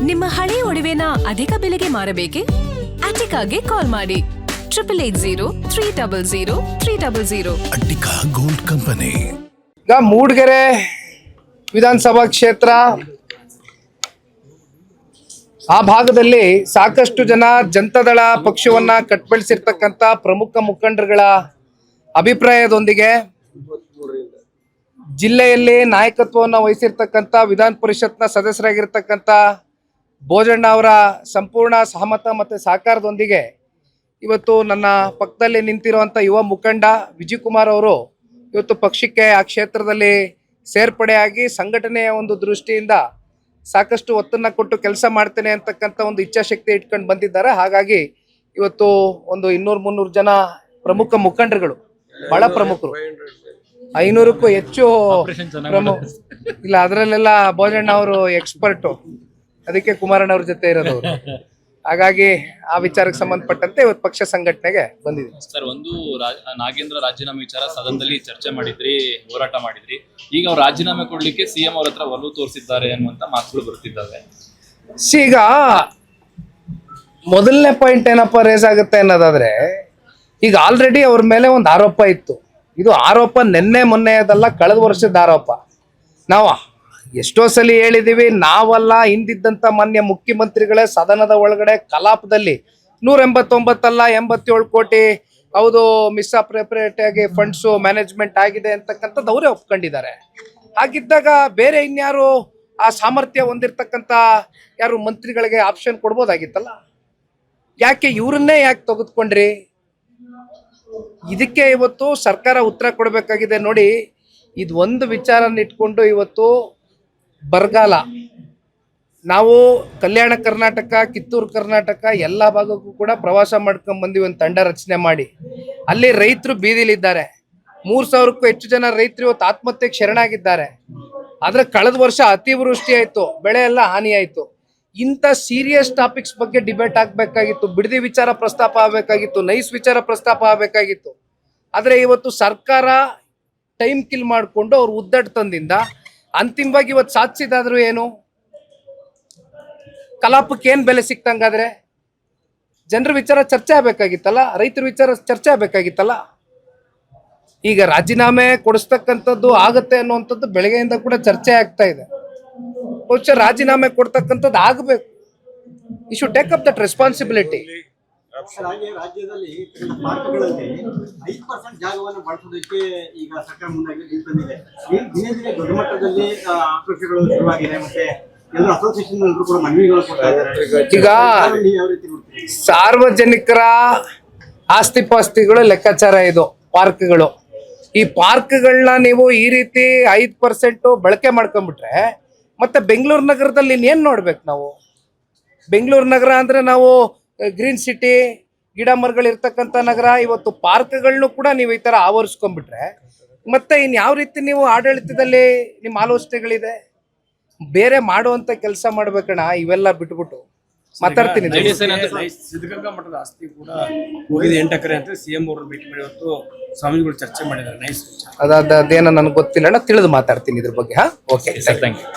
ನಿಮ್ಮ ಹಳೆಯ ಒಡವೆನ ಅಧಿಕ ಬೆಲೆಗೆ ಮಾರಬೇಕೆ? ಅಟಿಕಾಗೆ ಕಾಲ್ ಮಾಡಿ 8880 ಅಟ್ಟಿಕಾ ಗೋಲ್ಡ್ ಕಂಪನಿ. ಈಗ ಮೂಡಿಗೆರೆ ವಿಧಾನಸಭಾ ಕ್ಷೇತ್ರ ಆ ಭಾಗದಲ್ಲಿ ಸಾಕಷ್ಟು ಜನ ಜನತಾದಳ ಪಕ್ಷವನ್ನ ಕಟ್ಬೆಳೆಸಿರ್ತಕ್ಕಂಥ ಪ್ರಮುಖ ಮುಖಂಡರುಗಳ ಅಭಿಪ್ರಾಯದೊಂದಿಗೆ ಜಿಲ್ಲೆಯಲ್ಲಿ ನಾಯಕತ್ವವನ್ನು ವಹಿಸಿರ್ತಕ್ಕಂಥ ವಿಧಾನ ಪರಿಷತ್ನ ಸದಸ್ಯರಾಗಿರ್ತಕ್ಕಂಥ ಭೋಜಣ್ಣ ಅವರ ಸಂಪೂರ್ಣ ಸಹಮತ ಮತ್ತು ಸಹಕಾರದೊಂದಿಗೆ ಇವತ್ತು ನನ್ನ ಪಕ್ಕದಲ್ಲಿ ನಿಂತಿರುವಂಥ ಯುವ ಮುಖಂಡ ವಿಜಯ್ ಕುಮಾರ್ ಅವರು ಇವತ್ತು ಪಕ್ಷಕ್ಕೆ ಆ ಕ್ಷೇತ್ರದಲ್ಲಿ ಸೇರ್ಪಡೆಯಾಗಿ ಸಂಘಟನೆಯ ಒಂದು ದೃಷ್ಟಿಯಿಂದ ಸಾಕಷ್ಟು ಒತ್ತನ್ನು ಕೊಟ್ಟು ಕೆಲಸ ಮಾಡ್ತೇನೆ ಅಂತಕ್ಕಂಥ ಒಂದು ಇಚ್ಛಾಶಕ್ತಿ ಇಟ್ಕೊಂಡು ಬಂದಿದ್ದಾರೆ. ಹಾಗಾಗಿ ಇವತ್ತು ಒಂದು 200-300 ಜನ ಪ್ರಮುಖ ಮುಖಂಡರುಗಳು, ಬಹಳ ಪ್ರಮುಖರು, 500ಕ್ಕೂ ಹೆಚ್ಚು ಇಲ್ಲ, ಅದರಲ್ಲೆಲ್ಲ ಭೋಜಣ್ಣ ಅವರು ಎಕ್ಸ್ಪರ್ಟು, ಅದಕ್ಕೆ ಕುಮಾರಣ್ಣ ಅವ್ರ ಜೊತೆ ಇರೋದು. ಹಾಗಾಗಿ ಆ ವಿಚಾರಕ್ಕೆ ಸಂಬಂಧಪಟ್ಟಂತೆ ಇವತ್ತು ಪಕ್ಷ ಸಂಘಟನೆಗೆ ಬಂದಿದೆ. ಸರ್, ಒಂದು ನಾಗೇಂದ್ರ ರಾಜೀನಾಮೆ ವಿಚಾರ ಸದನದಲ್ಲಿ ಚರ್ಚೆ ಮಾಡಿದ್ರಿ, ಹೋರಾಟ ಮಾಡಿದ್ರಿ. ಈಗ ಅವ್ರು ರಾಜೀನಾಮೆ ಕೊಡ್ಲಿಕ್ಕೆ ಸಿಎಂ ಅವ್ರ ಹತ್ರ ಒಲವು ತೋರಿಸಿದ್ದಾರೆ ಅನ್ನುವಂತ ಮಾತುಗಳು ಬರ್ತಿದ್ದಾವೆ. ಈಗ ಮೊದಲನೇ ಪಾಯಿಂಟ್ ಏನಪ್ಪ ರೇಸ್ ಆಗುತ್ತೆ ಅನ್ನೋದಾದ್ರೆ, ಈಗ ಆಲ್ರೆಡಿ ಅವ್ರ ಮೇಲೆ ಒಂದು ಆರೋಪ ಇತ್ತು. ಇದು ಆರೋಪ ನಿನ್ನೆ ಮೊನ್ನೆದಲ್ಲ, ಕಳೆದ ವರ್ಷದ ಆರೋಪ. ನಾವು ಎಷ್ಟೋ ಸಲ ಹೇಳಿದೀವಿ, ನಾವಲ್ಲ, ಹಿಂದಿದ್ದಂಥ ಮಾನ್ಯ ಮುಖ್ಯಮಂತ್ರಿಗಳೇ ಸದನದ ಒಳಗಡೆ ಕಲಾಪದಲ್ಲಿ 189 ಅಲ್ಲ 87 ಕೋಟಿ ಹೌದು ಮಿಸ್ಅಪ್ರೋಪ್ರಿಯೇಟ್ ಆಗಿ ಫಂಡ್ಸು ಮ್ಯಾನೇಜ್ಮೆಂಟ್ ಆಗಿದೆ ಅಂತಕ್ಕಂಥದ್ದು ಅವರೇ ಒಪ್ಕೊಂಡಿದ್ದಾರೆ. ಹಾಗಿದ್ದಾಗ ಬೇರೆ ಇನ್ಯಾರು ಆ ಸಾಮರ್ಥ್ಯ ಹೊಂದಿರತಕ್ಕಂಥ ಯಾರು ಮಂತ್ರಿಗಳಿಗೆ ಆಪ್ಷನ್ ಕೊಡ್ಬೋದಾಗಿತ್ತಲ್ಲ, ಯಾಕೆ ಇವ್ರನ್ನೇ ಯಾಕೆ ತೆಗೆದುಕೊಂಡ್ರಿ? ಇದಕ್ಕೆ ಇವತ್ತು ಸರ್ಕಾರ ಉತ್ತರ ಕೊಡಬೇಕಾಗಿದೆ. ನೋಡಿ, ಇದು ಒಂದು ವಿಚಾರನ ಇಟ್ಕೊಂಡು ಇವತ್ತು ಬರಗಾಲ, ನಾವು ಕಲ್ಯಾಣ ಕರ್ನಾಟಕ, ಕಿತ್ತೂರು ಕರ್ನಾಟಕ ಎಲ್ಲ ಭಾಗಕ್ಕೂ ಕೂಡ ಪ್ರವಾಸ ಮಾಡ್ಕೊಂಡು ಬಂದಿವಿ, ಒಂದು ತಂಡ ರಚನೆ ಮಾಡಿ. ಅಲ್ಲಿ ರೈತರು ಬೀದಿಲಿದ್ದಾರೆ, 3000ಕ್ಕೂ ಹೆಚ್ಚು ಜನ ರೈತರು ಇವತ್ತು ಆತ್ಮಹತ್ಯೆಗೆ ಶರಣಾಗಿದ್ದಾರೆ. ಆದರೆ ಕಳೆದ ವರ್ಷ ಅತಿವೃಷ್ಟಿ ಆಯಿತು, ಬೆಳೆ ಎಲ್ಲ ಹಾನಿ ಆಯಿತು. ಇಂಥ ಸೀರಿಯಸ್ ಟಾಪಿಕ್ಸ್ ಬಗ್ಗೆ ಡಿಬೇಟ್ ಆಗಬೇಕಾಗಿತ್ತು, ಬಿಡದಿ ವಿಚಾರ ಪ್ರಸ್ತಾಪ ಆಗಬೇಕಾಗಿತ್ತು, ನೈಸ್ ವಿಚಾರ ಪ್ರಸ್ತಾಪ ಆಗಬೇಕಾಗಿತ್ತು. ಆದರೆ ಇವತ್ತು ಸರ್ಕಾರ ಟೈಮ್ ಕಿಲ್ ಮಾಡಿಕೊಂಡು ಅವ್ರು ಉದ್ದಟತನದಿಂದ ಅಂತಿಮವಾಗಿ ಇವತ್ತು ಸಾಧಿಸಿದಾದ್ರು ಏನು? ಕಲಾಪಕ್ಕೆ ಏನು ಬೆಲೆ ಸಿಕ್ತಂಗಾದ್ರೆ? ಜನರ ವಿಚಾರ ಚರ್ಚೆ ಆಗಬೇಕಾಗಿತ್ತಲ್ಲ, ರೈತರ ವಿಚಾರ ಚರ್ಚೆ ಆಗಬೇಕಾಗಿತ್ತಲ್ಲ. ಈಗ ರಾಜೀನಾಮೆ ಕೊಡಿಸ್ತಕ್ಕಂಥದ್ದು ಆಗತ್ತೆ ಅನ್ನುವಂಥದ್ದು ಬೆಳಗ್ಗೆಯಿಂದ ಕೂಡ ಚರ್ಚೆ ಆಗ್ತಾ ಇದೆ. ಬಹುಶಃ ರಾಜೀನಾಮೆ ಕೊಡ್ತಕ್ಕಂಥದ್ದು ಆಗಬೇಕು. You should take up that responsibility. ರಾಜ್ಯದಲ್ಲಿ ಪಾರ್ಕ್ಗಳಲ್ಲಿ 5% ಜಾಗವನ್ನು ಬಳಸೋದಕ್ಕೆ ಈಗ ಸರ್ಕಾರ ಮುಂದಾಗಿ ನಿಂತಿದೆ. ದಿನೇ ದಿನೇ ದೊಡ್ಡ ಮಟ್ಟದಲ್ಲಿ ಆಕ್ರೋಶಗಳು ಶುರುವಾಗಿದೆ. ಮತ್ತೆ ಎಲ್ಲರೂ ಅಸೋಸಿಯೇಷನ್ ಕೂಡ ಮನವಿಗಳು ಕೊಡ್ತಾ ಇದ್ದಾರೆ. ಈಗ ಸಾರ್ವಜನಿಕರ ಆಸ್ತಿ ಪಾಸ್ತಿಗಳು ಲೆಕ್ಕಾಚಾರ ಇದು ಪಾರ್ಕ್ಗಳು. ಈ ಪಾರ್ಕ್ಗಳನ್ನ ನೀವು ಈ ರೀತಿ 5% ಬಳಕೆ ಮಾಡ್ಕೊಂಡ್ಬಿಟ್ರೆ ಮತ್ತೆ ಬೆಂಗಳೂರು ನಗರದಲ್ಲಿ ಇನ್ನೇನು ನೋಡ್ಬೇಕು ನಾವು? ಬೆಂಗಳೂರು ನಗರ ಅಂದ್ರೆ ನಾವು ಗ್ರೀನ್ ಸಿಟಿ, ಗಿಡ ಮರಗಳಿರ್ತಕ್ಕಂಥ ನಗರ. ಇವತ್ತು ಪಾರ್ಕ್ಗಳನ್ನು ಕೂಡ ನೀವು ಈ ಥರ ಆವರಿಸ್ಕೊಂಡ್ಬಿಟ್ರೆ ಮತ್ತೆ ಇನ್ಯಾವ ರೀತಿ ನೀವು ಆಡಳಿತದಲ್ಲಿ ನಿಮ್ಮ ಆಲೋಚನೆಗಳಿದೆ? ಬೇರೆ ಮಾಡುವಂಥ ಕೆಲಸ ಮಾಡ್ಬೇಕಣ್ಣ, ಇವೆಲ್ಲ ಬಿಟ್ಬಿಟ್ಟು ಮಾತಾಡ್ತೀನಿ. ಸಿದ್ಧಗಂಗಾ ಮಠದ ಆಸ್ತಿ ಕೂಡ ಹೋಗಿದೆ 8 ಎಕರೆ ಅಂತ ಸಿಎಂ ಅವರು ಭೇಟಿ ಮಾಡಿ ಇವತ್ತು ಸ್ವಾಮಿಗಳು ಚರ್ಚೆ ಮಾಡಿದ್ದಾರೆ. ನೈಸ್. ಅದೇನೋ ನನಗೆ ಗೊತ್ತಿಲ್ಲ ಅಣ್ಣ, ತಿಳಿದು ಮಾತಾಡ್ತೀನಿ ಇದ್ರ ಬಗ್ಗೆ. Okay, thank you.